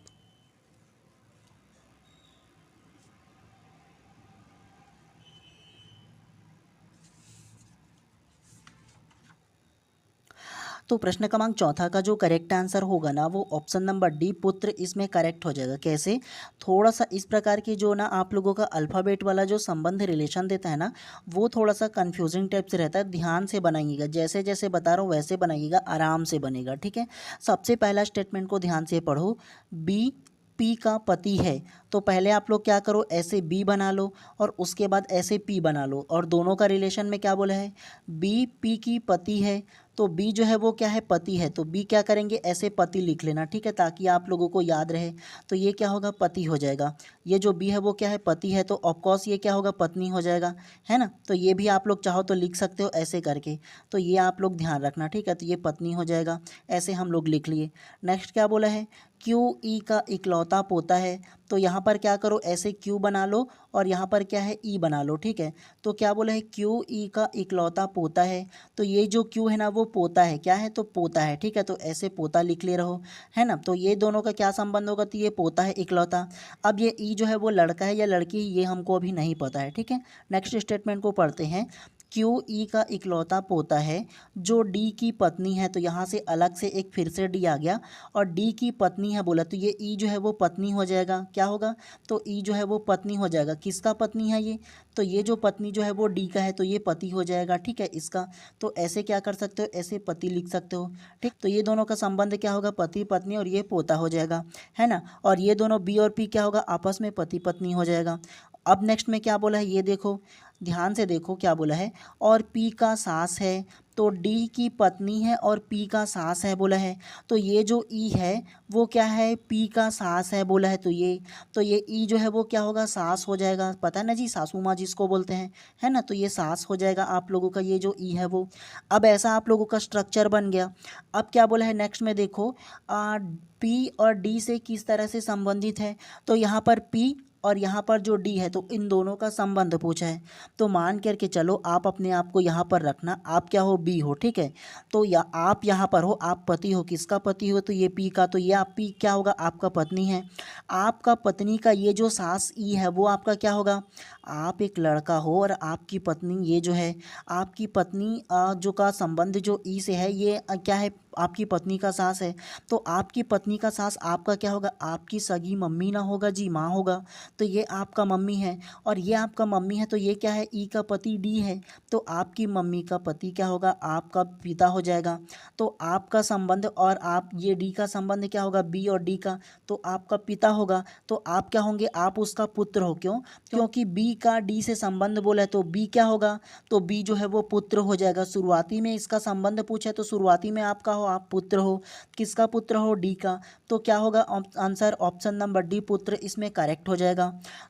तो प्रश्न क्रमांक चौथा का जो करेक्ट आंसर होगा ना, वो ऑप्शन नंबर डी पुत्र इसमें करेक्ट हो जाएगा। कैसे, थोड़ा सा इस प्रकार की जो ना आप लोगों का अल्फ़ाबेट वाला जो संबंध रिलेशन देता है ना, वो थोड़ा सा कन्फ्यूजिंग टाइप से रहता है। ध्यान से बनाइएगा, जैसे जैसे बता रहा हूँ वैसे बनाइएगा, आराम से बनेगा। ठीक है, सबसे पहला स्टेटमेंट को ध्यान से पढ़ो। बी पी का पति है, तो पहले आप लोग क्या करो, ऐसे बी बना लो और उसके बाद ऐसे पी बना लो, और दोनों का रिलेशन में क्या बोला है, बी पी की पति है, तो बी जो है वो क्या है, पति है, तो बी क्या करेंगे, ऐसे पति लिख लेना। ठीक है, ताकि आप लोगों को याद रहे। तो ये क्या होगा, पति हो जाएगा। ये जो बी है वो क्या है, पति है, तो ऑफकोर्स ये क्या होगा, पत्नी हो जाएगा, है ना। तो ये भी आप लोग चाहो तो लिख सकते हो ऐसे करके, तो ये आप लोग ध्यान रखना। ठीक है, तो ये पत्नी हो जाएगा, ऐसे हम लोग लिख लिए। नेक्स्ट क्या बोला है, क्यू ई का इकलौता पोता है, तो यहाँ पर क्या करो, ऐसे क्यू बना लो और यहाँ पर क्या है, ई बना लो। ठीक है, तो क्या बोला है, क्यू ई का इकलौता पोता है, तो ये जो क्यू है ना वो पोता है, क्या है, तो पोता है। ठीक है, तो ऐसे पोता लिख ले रहो, है ना। तो ये दोनों का क्या संबंध होगा, तो ये पोता है इकलौता। अब ये ई जो है वो लड़का है या लड़की, ये हमको अभी नहीं पता है। ठीक है, नेक्स्ट स्टेटमेंट को पढ़ते हैं। क्यू ई का इकलौता पोता है, जो डी की पत्नी है, तो यहाँ से अलग से एक फिर से डी आ गया, और डी की पत्नी है बोला, तो ये ई जो है वो पत्नी हो जाएगा। क्या होगा, तो ई जो है वो पत्नी हो जाएगा। किसका पत्नी है ये, तो ये जो पत्नी जो है वो डी का है, तो ये पति हो जाएगा। ठीक है, इसका तो ऐसे क्या कर सकते हो, ऐसे पति लिख सकते हो। ठीक, तो ये दोनों का संबंध क्या होगा, पति पत्नी, और ये पोता हो जाएगा, है ना। और ये दोनों बी और पी क्या होगा, आपस में पति पत्नी हो जाएगा। अब नेक्स्ट में क्या बोला है, ये देखो, ध्यान से देखो क्या बोला है, और पी का सास है, तो डी की पत्नी है और पी का सास है बोला है। तो ये जो ई है वो क्या है, पी का सास है बोला है। तो ये ई जो है वो क्या होगा, सास हो जाएगा। पता है ना जी, सासू माँ जिसको बोलते हैं, है ना। तो ये सास हो जाएगा आप लोगों का, ये जो ई है वो। अब ऐसा आप लोगों का स्ट्रक्चर बन गया। अब क्या बोला है नेक्स्ट में देखो, पी और डी से किस तरह से संबंधित है। तो यहाँ पर पी और यहाँ पर जो डी है, तो इन दोनों का संबंध पूछा है। तो मान करके चलो, आप अपने आप को यहाँ पर रखना, आप क्या हो, बी हो, ठीक है। तो या आप यहाँ पर हो, आप पति हो, किसका पति हो, तो ये पी का, तो ये आप पी क्या होगा, आपका पत्नी है। आपका पत्नी का ये जो सास ई है वो आपका क्या होगा, आप एक लड़का हो और आपकी पत्नी ये जो है, आपकी पत्नी जो का संबंध जो ई से है, ये क्या है, आपकी पत्नी का सास है। तो आपकी पत्नी का सास आपका क्या होगा, आपकी सगी मम्मी ना होगा जी, माँ होगा। तो ये आपका मम्मी है और ये आपका मम्मी है, तो ये क्या है, ई का पति डी है। तो आपकी मम्मी का पति क्या होगा, आपका पिता हो जाएगा। तो आपका संबंध और आप ये डी का संबंध क्या होगा, बी और डी का, तो आपका पिता होगा। तो आप क्या होंगे, आप उसका पुत्र हो। क्यों, क्योंकि बी का डी से संबंध बोला है, तो बी क्या होगा, तो बी जो है वो पुत्र हो जाएगा। शुरुआती में इसका संबंध पूछा है, तो शुरुआती में आपका हो, आप पुत्र हो। किसका पुत्र हो, डी का। तो क्या होगा आंसर, ऑप्शन नंबर डी पुत्र इसमें करेक्ट हो जाएगा।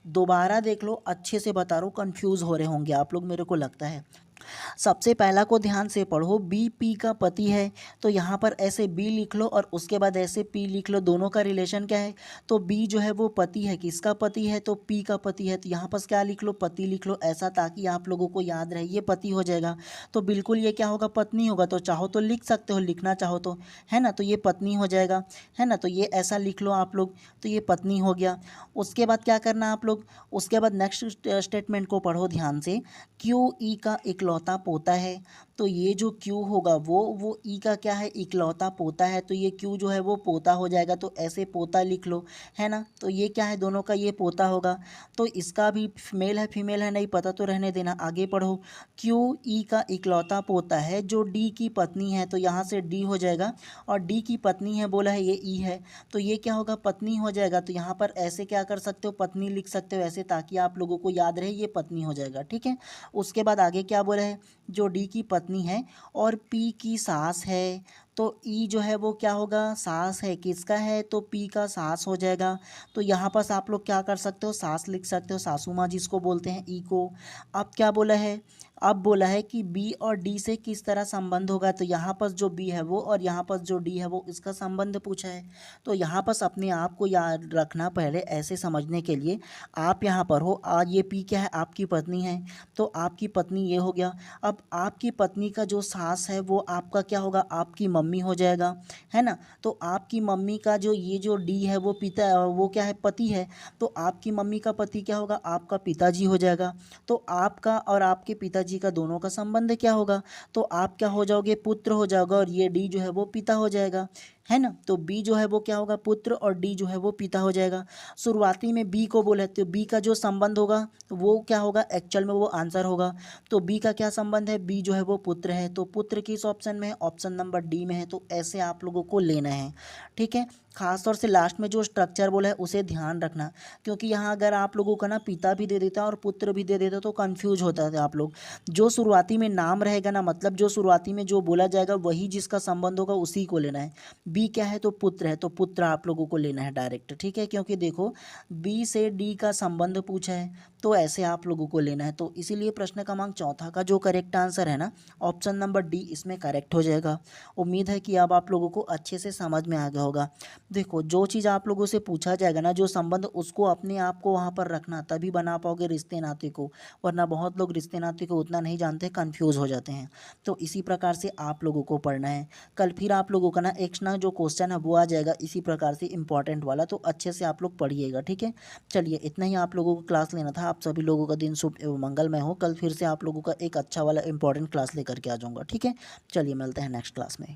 दोबारा देख लो, अच्छे से बता रहा हूँ, कंफ्यूज हो रहे होंगे आप लोग मेरे को लगता है। सबसे पहला को ध्यान से पढ़ो, बी पी का पति है, तो यहाँ पर ऐसे बी लिख लो और उसके बाद ऐसे पी लिख लो। दोनों का रिलेशन क्या है, तो बी जो है वो पति है, किसका पति है, तो पी का पति है। तो यहाँ पर क्या लिख लो, पति लिख लो, ऐसा ताकि आप लोगों को याद रहे, ये पति हो जाएगा। तो बिल्कुल ये क्या होगा, पत्नी होगा। तो चाहो तो लिख सकते हो, लिखना चाहो तो, है ना। तो ये पत्नी हो जाएगा, है ना। तो ये ऐसा लिख लो आप लोग, तो ये पत्नी हो गया। उसके बाद क्या करना आप लोग, उसके बाद नेक्स्ट स्टेटमेंट को पढ़ो ध्यान से। क्यू ई का इकलौता पोता है, तो ये जो क्यू होगा वो ई का क्या है, इकलौता पोता है। तो ये क्यू जो है वो पोता हो जाएगा, तो ऐसे पोता लिख लो, है ना। तो ये क्या है, दोनों का ये पोता होगा। तो इसका भी मेल है फीमेल है नहीं पता, तो रहने देना, आगे पढ़ो। क्यू ई का इकलौता पोता है जो डी की पत्नी है, तो यहाँ से डी हो जाएगा, और डी की पत्नी है बोला है, ये ई है, तो ये क्या होगा, पत्नी हो जाएगा। तो यहाँ पर ऐसे क्या कर सकते हो, पत्नी लिख सकते हो ऐसे, ताकि आप लोगों को याद रहे, ये पत्नी हो जाएगा, ठीक है। उसके बाद आगे क्या बोला है, जो डी की पत्नी है और पी की सास है, तो ई जो है वो क्या होगा, सास है, किसका है, तो पी का सास हो जाएगा। तो यहाँ पर आप लोग क्या कर सकते हो, सास लिख सकते हो, सासू माँ जिसको बोलते हैं, ई को। अब क्या बोला है, अब बोला है कि बी और डी से किस तरह संबंध होगा। तो यहाँ पर जो बी है वो और यहाँ पर जो डी है वो, इसका संबंध पूछा है। तो यहाँ पर अपने आप को याद रखना, पहले ऐसे समझने के लिए, आप यहाँ पर हो, आज ये पी क्या है, आपकी पत्नी है, तो आपकी पत्नी ये हो गया। अब आपकी पत्नी का जो सास है वो आपका क्या होगा, आपकी मम्मी हो जाएगा, है ना। तो आपकी मम्मी का जो ये जो डी है वो पिता, वो क्या है, पति है। तो आपकी मम्मी का पति क्या होगा, आपका पिताजी हो जाएगा। तो आपका और आपके पिताजी का दोनों का संबंध क्या होगा, तो आप क्या हो जाओगे, पुत्र हो जाओगे, और ये डी जो है वो पिता हो जाएगा, है ना। तो बी जो है वो क्या होगा, पुत्र, और डी जो है वो पिता हो जाएगा। शुरुआती में बी को बोले, तो बी का जो संबंध होगा वो क्या होगा, एक्चुअल में वो आंसर होगा। तो बी का क्या संबंध है, बी जो है वो पुत्र है, तो पुत्र किस ऑप्शन में है, ऑप्शन नंबर डी में है। तो ऐसे आप लोगों को लेना है, ठीक है। खासतौर से लास्ट में जो स्ट्रक्चर बोला है उसे ध्यान रखना, क्योंकि यहाँ अगर आप लोगों का ना पिता भी दे देता है और पुत्र भी दे देता है तो कंफ्यूज होता है आप लोग। जो शुरुआती में नाम रहेगा ना, मतलब जो शुरुआती में जो बोला जाएगा वही जिसका संबंध होगा उसी को लेना है। बी क्या है, तो पुत्र है, तो पुत्र आप लोगों को लेना है डायरेक्ट, ठीक है। क्योंकि देखो, बी से डी का संबंध पूछा है, तो ऐसे आप लोगों को लेना है। तो इसीलिए प्रश्न क्रमांक चौथा का जो करेक्ट आंसर है ना, ऑप्शन नंबर डी इसमें करेक्ट हो जाएगा। उम्मीद है कि अब आप लोगों को अच्छे से समझ में आ गया होगा। देखो, जो चीज़ आप लोगों से पूछा जाएगा ना, जो संबंध, उसको अपने आप को वहाँ पर रखना, तभी बना पाओगे रिश्ते नाते को। वरना बहुत लोग रिश्ते नाते को उतना नहीं जानते, कन्फ्यूज़ हो जाते हैं। तो इसी प्रकार से आप लोगों को पढ़ना है। कल फिर आप लोगों का ना एक ना जो क्वेश्चन है वो आ जाएगा इसी प्रकार से, इंपॉर्टेंट वाला, तो अच्छे से आप लोग पढ़िएगा, ठीक है। चलिए, इतना ही आप लोगों को क्लास लेना था। आप सभी लोगों का दिन शुभ एवं मंगलमय हो। कल फिर से आप लोगों का एक अच्छा वाला इंपॉर्टेंट क्लास लेकर के आ जाऊँगा, ठीक है। चलिए, मिलते हैं नेक्स्ट क्लास में।